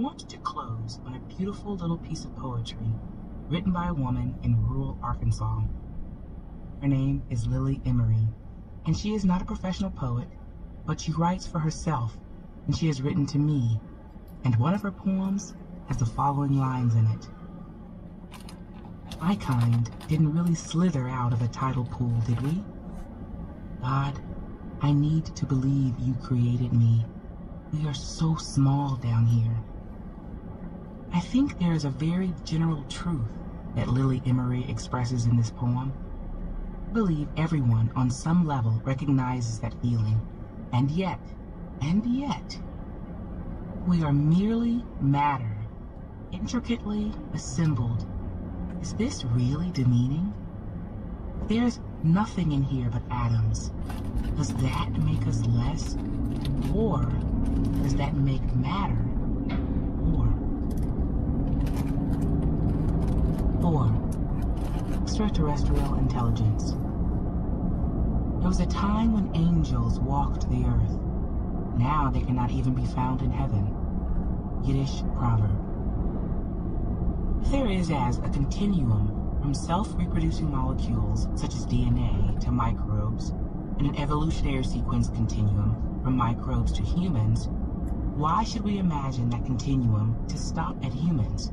want to close on a beautiful little piece of poetry written by a woman in rural Arkansas. Her name is Lily Emery, and she is not a professional poet, but she writes for herself, and she has written to me, and one of her poems has the following lines in it. My kind didn't really slither out of a tidal pool, did we? God, I need to believe you created me. We are so small down here. I think there is a very general truth that Lily Emery expresses in this poem. I believe everyone on some level recognizes that feeling, and yet, we are merely matter, intricately assembled. Is this really demeaning? There's nothing in here but atoms. Does that make us less? Or does that make matter more? 4. Extraterrestrial intelligence. There was a time when angels walked the earth. Now they cannot even be found in heaven. Yiddish proverb. If there is as a continuum from self-reproducing molecules such as DNA to microbes, and an evolutionary sequence continuum from microbes to humans, why should we imagine that continuum to stop at humans?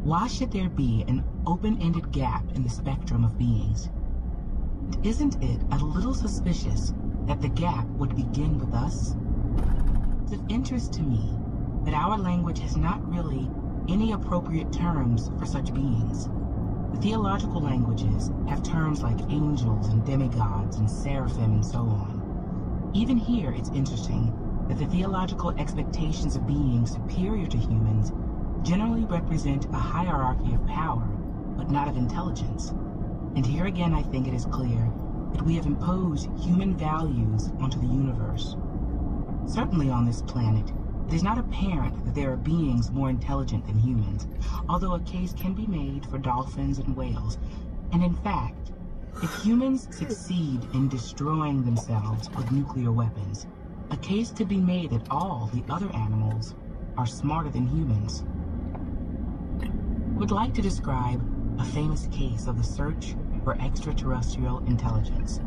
Why should there be an open-ended gap in the spectrum of beings? And isn't it a little suspicious that the gap would begin with us? It's of interest to me that our language has not really any appropriate terms for such beings. The theological languages have terms like angels and demigods and seraphim and so on. Even here, it's interesting that the theological expectations of beings superior to humans generally represent a hierarchy of power, but not of intelligence. And here again, I think it is clear that we have imposed human values onto the universe. Certainly on this planet, it is not apparent that there are beings more intelligent than humans, although a case can be made for dolphins and whales. And in fact, if humans succeed in destroying themselves with nuclear weapons, a case could be made that all the other animals are smarter than humans. I would like to describe a famous case of the search for extraterrestrial intelligence.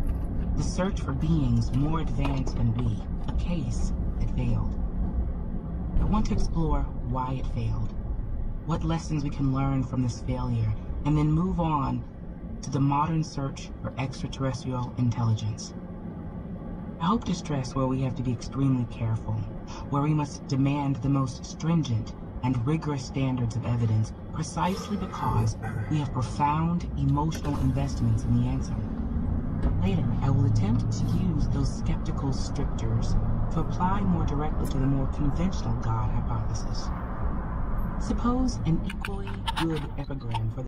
The search for beings more advanced than we, a case that failed. I want to explore why it failed, what lessons we can learn from this failure, and then move on to the modern search for extraterrestrial intelligence. I hope to stress where we have to be extremely careful, where we must demand the most stringent and rigorous standards of evidence precisely because we have profound emotional investments in the answer. Later, I will attempt to use those skeptical strictures to apply more directly to the more conventional God hypothesis. Suppose an equally good epigram for